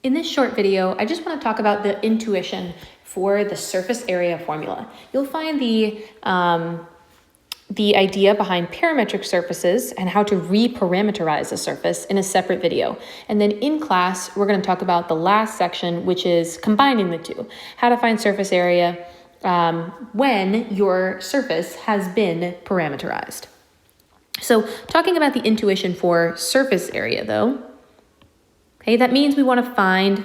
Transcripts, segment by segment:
In this short video, I just want to talk about the intuition for the surface area formula. You'll find the idea behind parametric surfaces and how to reparameterize a surface in a separate video. And then in class, we're going to talk about the last section, which is combining the two, how to find surface area when your surface has been parameterized. So talking about the intuition for surface area though, okay, that means we want to find,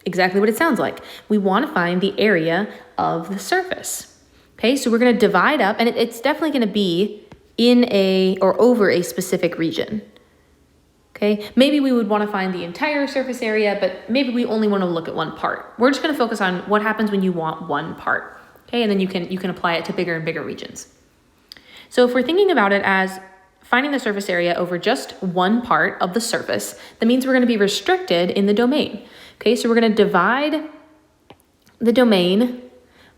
exactly what it sounds like. We want to find the area of the surface. Okay, so we're going to divide up, and it's definitely going to be in a or over a specific region. Okay, maybe we would want to find the entire surface area, but maybe we only want to look at one part. We're just going to focus on what happens when you want one part. Okay, and then you can apply it to bigger and bigger regions. So if we're thinking about it as finding the surface area over just one part of the surface, that means we're going to be restricted in the domain. Okay, so we're going to divide the domain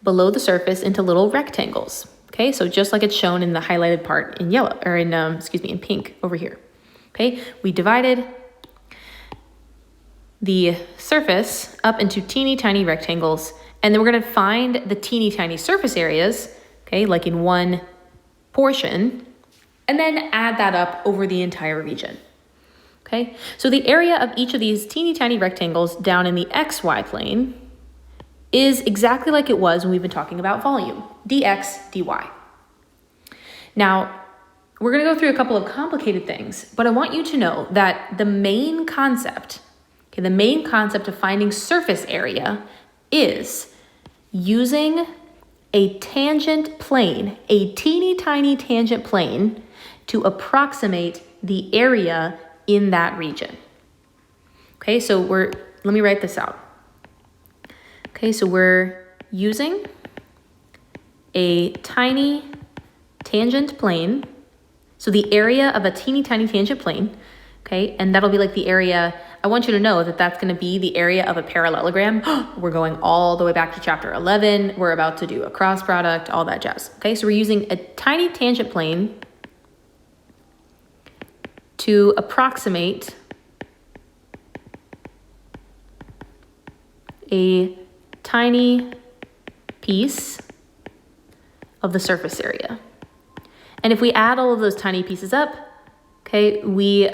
below the surface into little rectangles. Okay, so just like it's shown in the highlighted part in yellow, or in pink over here. Okay, we divided the surface up into teeny tiny rectangles, and then we're going to find the teeny tiny surface areas, okay, like in one portion, and then add that up over the entire region. Okay, so the area of each of these teeny tiny rectangles down in the XY plane is exactly like it was when we've been talking about volume, dx, dy. Now, we're gonna go through a couple of complicated things, but I want you to know that the main concept of finding surface area is using a tangent plane, a teeny tiny tangent plane, to approximate the area in that region. Okay, so let me write this out. Okay, so we're using a tiny tangent plane. So the area of a teeny tiny tangent plane, okay, and that'll be like the area. I want you to know that that's going to be the area of a parallelogram. We're going all the way back to chapter 11. We're about to do a cross product, all that jazz. Okay, so we're using a tiny tangent plane to approximate a tiny piece of the surface area. And if we add all of those tiny pieces up, okay, we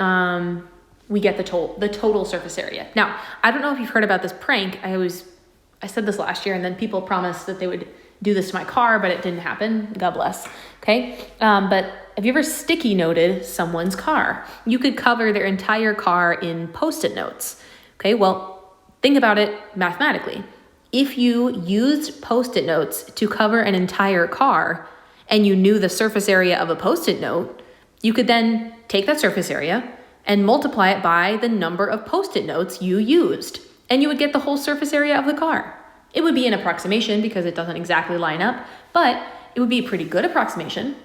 get the total surface area. Now, I don't know if you've heard about this prank. I said this last year, and then people promised that they would do this to my car, but it didn't happen. God bless. Okay, but have you ever sticky noted someone's car? You could cover their entire car in Post-it notes. Okay, well, think about it mathematically. If you used Post-it notes to cover an entire car and you knew the surface area of a Post-it note, you could then take that surface area and multiply it by the number of Post-it notes you used, and you would get the whole surface area of the car. It would be an approximation because it doesn't exactly line up, but it would be a pretty good approximation.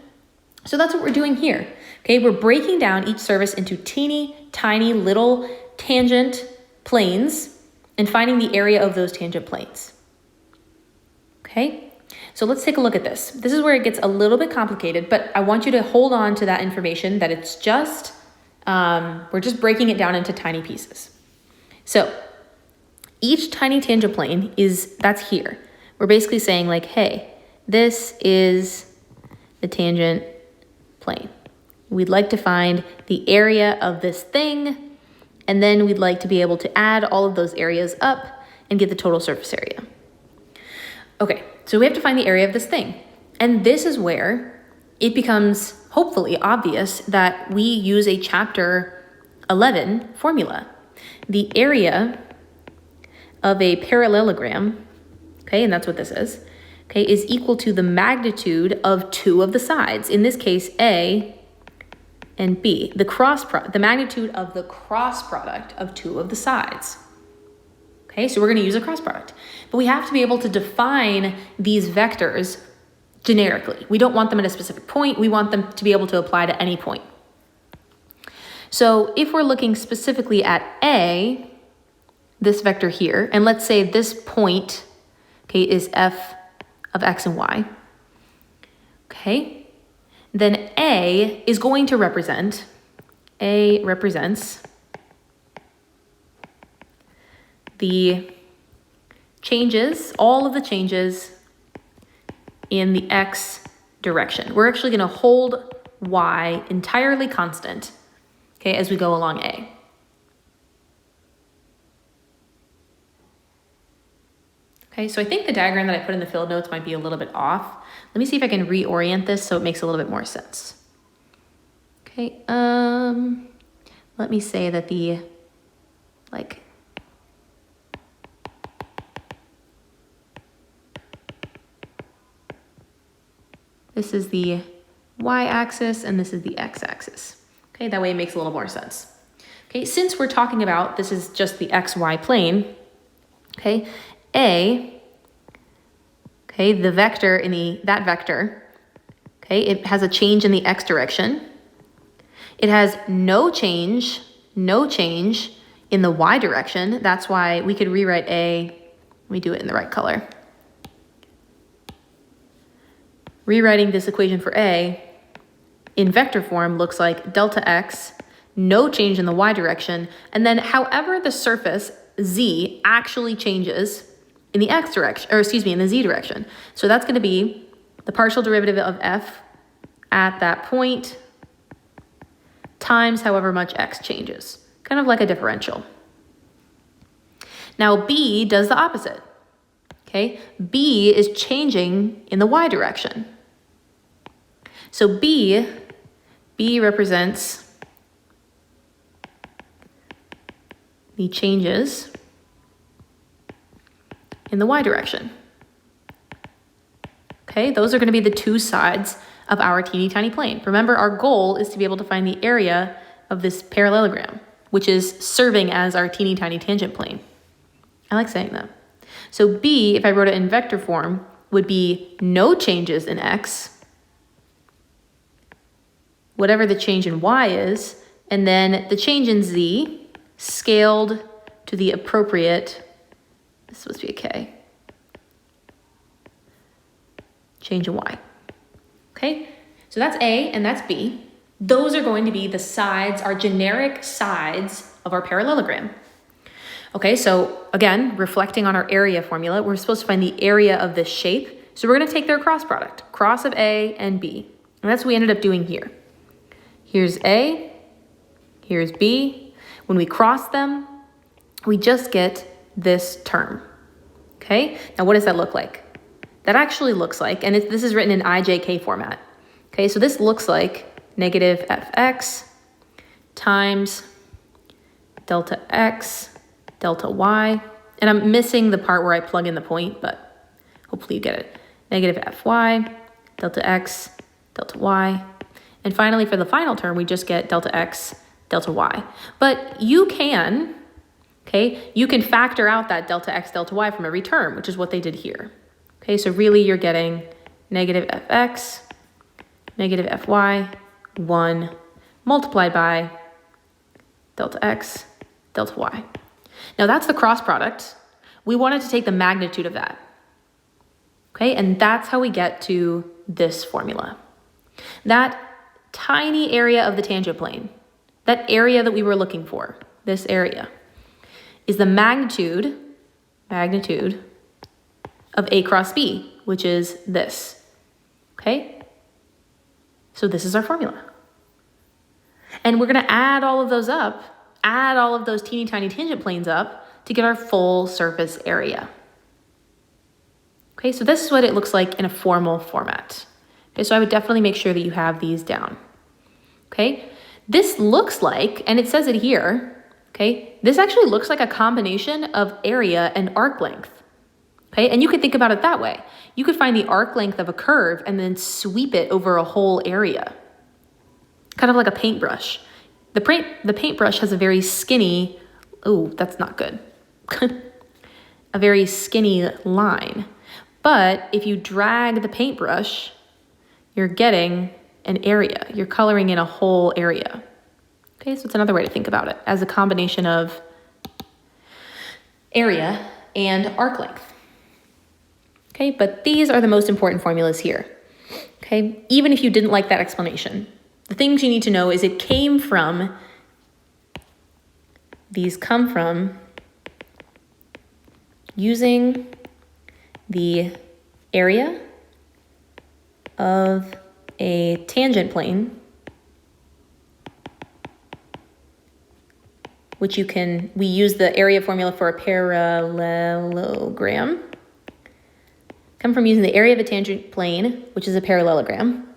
So that's what we're doing here. Okay, we're breaking down each surface into teeny tiny little tangent planes and finding the area of those tangent planes. Okay, so let's take a look at this. This is where it gets a little bit complicated, but I want you to hold on to that information that it's just, we're just breaking it down into tiny pieces. So each tiny tangent plane that's here. We're basically saying like, hey, this is the tangent plane. We'd like to find the area of this thing, and then we'd like to be able to add all of those areas up and get the total surface area. Okay, so we have to find the area of this thing. And this is where it becomes hopefully obvious that we use a chapter 11 formula. The area of a parallelogram, okay, and that's what this is, okay, is equal to the magnitude of two of the sides. In this case, A and B, the magnitude of the cross product of two of the sides. Okay, so we're going to use a cross product, but we have to be able to define these vectors generically. We don't want them at a specific point. We want them to be able to apply to any point. So if we're looking specifically at A, this vector here, and let's say this point, okay, is f of x and y, okay, then A is going to represents the changes, all of the changes in the x direction. We're actually going to hold y entirely constant, okay, as we go along A. Okay, so I think the diagram that I put in the field notes might be a little bit off. Let me see if I can reorient this so it makes a little bit more sense. Okay, let me say that the, this is the y-axis and this is the x-axis. Okay, that way it makes a little more sense. Okay, since we're talking about, this is just the xy plane, okay, A, okay, the vector in that vector, okay, it has a change in the x direction. It has no change in the y direction. That's why we could rewrite A, let me do it in the right color. Rewriting this equation for A in vector form looks like delta x, no change in the y direction, and then however the surface z actually changes in the x direction, or excuse me, in the z direction. So that's going to be the partial derivative of f at that point times however much x changes, kind of like a differential. Now B does the opposite, okay? B is changing in the y direction. So B represents the changes in the y direction. Okay, those are going to be the two sides of our teeny tiny plane. Remember, our goal is to be able to find the area of this parallelogram, which is serving as our teeny tiny tangent plane. I like saying that. So B, if I wrote it in vector form, would be no changes in x, whatever the change in y is, and then the change in z scaled to the appropriate, this is supposed to be a k, change in y. Okay, so that's A and that's B. Those are going to be the sides, our generic sides of our parallelogram. Okay, so again, reflecting on our area formula, we're supposed to find the area of this shape. So we're going to take their cross product, cross of A and B. And that's what we ended up doing here. Here's A, here's B. When we cross them, we just get this term. Okay, now what does that look like? That actually looks like, and this is written in IJK format. Okay, so this looks like negative fx times delta x, delta y, and I'm missing the part where I plug in the point, but hopefully you get it. Negative fy, delta x, delta y, and finally for the final term, we just get delta x, delta y. But you can, okay, you can factor out that delta x, delta y from every term, which is what they did here. Okay, so really you're getting negative fx, negative fy, 1 multiplied by delta x, delta y. Now that's the cross product. We wanted to take the magnitude of that. Okay, and that's how we get to this formula. That tiny area of the tangent plane, that area that we were looking for, this area, is the magnitude of A cross B, which is this, okay? So this is our formula. And we're gonna add all of those up, add all of those teeny tiny tangent planes up to get our full surface area. Okay, so this is what it looks like in a formal format. Okay, so I would definitely make sure that you have these down. Okay, this looks like, and it says it here, okay, this actually looks like a combination of area and arc length. Okay, and you could think about it that way. You could find the arc length of a curve and then sweep it over a whole area. Kind of like a paintbrush. The paintbrush has a very skinny, oh, that's not good. A very skinny line. But if you drag the paintbrush, you're getting an area. You're coloring in a whole area. Okay, so it's another way to think about it, as a combination of area and arc length. Okay, but these are the most important formulas here. Okay, even if you didn't like that explanation, the things you need to know is these come from using the area of a tangent plane, which we use the area formula for a parallelogram. Come from using the area of a tangent plane, which is a parallelogram,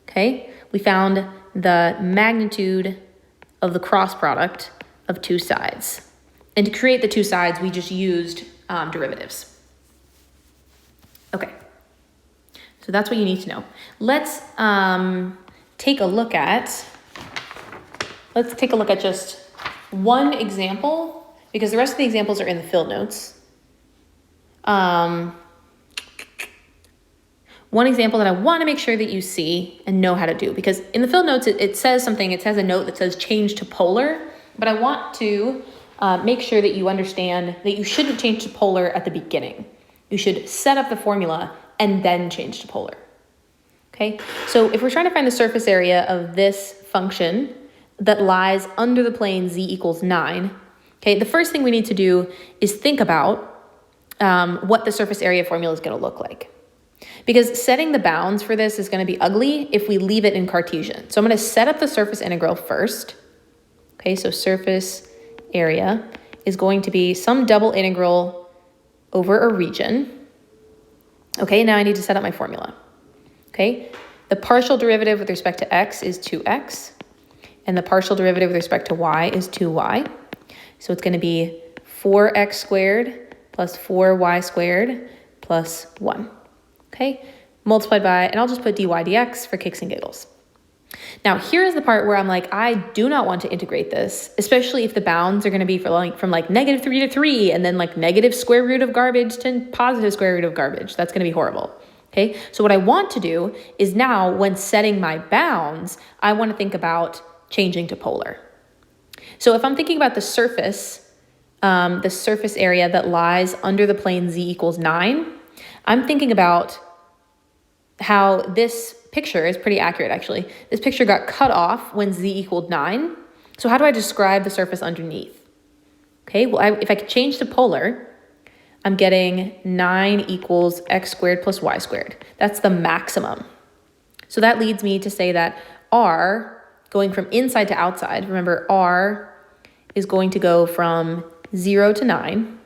okay? We found the magnitude of the cross product of two sides. And to create the two sides, we just used derivatives. Okay, so that's what you need to know. Let's take a look at just one example, because the rest of the examples are in the field notes. One example that I want to make sure that you see and know how to do, because in the field notes, it says something, it says a note that says change to polar, but I want to make sure that you understand that you shouldn't change to polar at the beginning. You should set up the formula and then change to polar. Okay, so if we're trying to find the surface area of this function that lies under the plane z equals 9, okay, the first thing we need to do is think about what the surface area formula is going to look like. Because setting the bounds for this is going to be ugly if we leave it in Cartesian. So I'm going to set up the surface integral first. Okay, so surface area is going to be some double integral over a region. Okay, now I need to set up my formula. Okay, the partial derivative with respect to x is 2x, and the partial derivative with respect to y is 2y. So it's going to be 4x squared plus 4y squared plus 1. Okay, multiplied by, and I'll just put dy dx for kicks and giggles. Now, here's the part where I'm like, I do not want to integrate this, especially if the bounds are going to be from like -3 to 3, and then like negative square root of garbage to positive square root of garbage. That's going to be horrible. Okay, so what I want to do is now, when setting my bounds, I want to think about changing to polar. So if I'm thinking about the surface area that lies under the plane z equals 9, I'm thinking about how this picture is pretty accurate, actually. This picture got cut off when z equaled 9. So how do I describe the surface underneath? Okay, well, if I could change to polar, I'm getting 9 equals x squared plus y squared. That's the maximum. So that leads me to say that r, going from inside to outside, remember r is going to go from 0 to 9.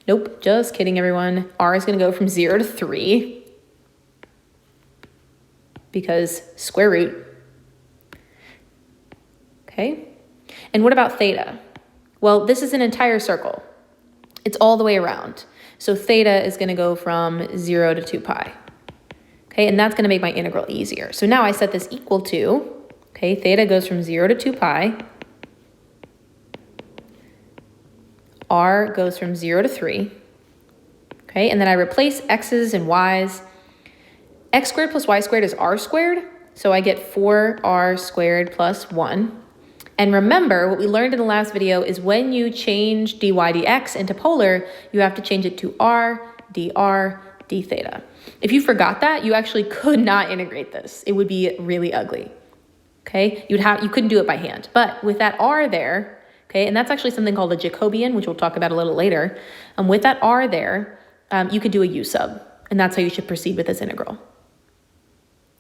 Nope, just kidding, everyone. R is going to go from 0 to 3 because square root. Okay, and what about theta? Well, this is an entire circle. It's all the way around. So theta is going to go from 0 to 2 pi. Okay, and that's going to make my integral easier. So now I set this equal to, okay, theta goes from 0 to 2 pi. R goes from 0 to 3. Okay, and then I replace x's and y's. X squared plus y squared is r squared. So I get 4r squared plus 1. And remember, what we learned in the last video is when you change dy dx into polar, you have to change it to r, dr, d theta. If you forgot that, you actually could not integrate this. It would be really ugly. Okay, you couldn't do it by hand. But with that r there, okay, and that's actually something called a Jacobian, which we'll talk about a little later. With that r there, you could do a u sub, and that's how you should proceed with this integral.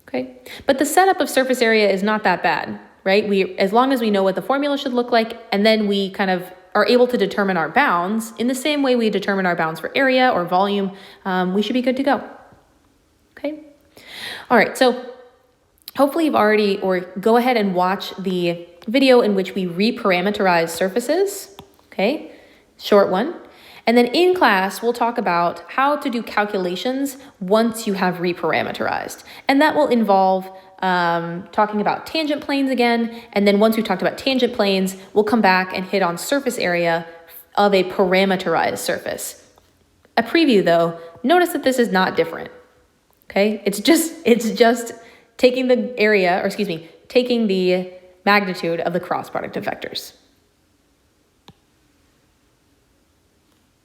Okay, but the setup of surface area is not that bad, right? As long as we know what the formula should look like, and then we kind of are able to determine our bounds in the same way we determine our bounds for area or volume, we should be good to go. Okay, all right, so hopefully you've already, or go ahead and watch the video in which we reparameterize surfaces, okay, short one. And then in class, we'll talk about how to do calculations once you have reparameterized. And that will involve talking about tangent planes again. And then once we've talked about tangent planes, we'll come back and hit on surface area of a parameterized surface. A preview though, notice that this is not different, okay? It's just taking the area, or excuse me, taking the magnitude of the cross product of vectors.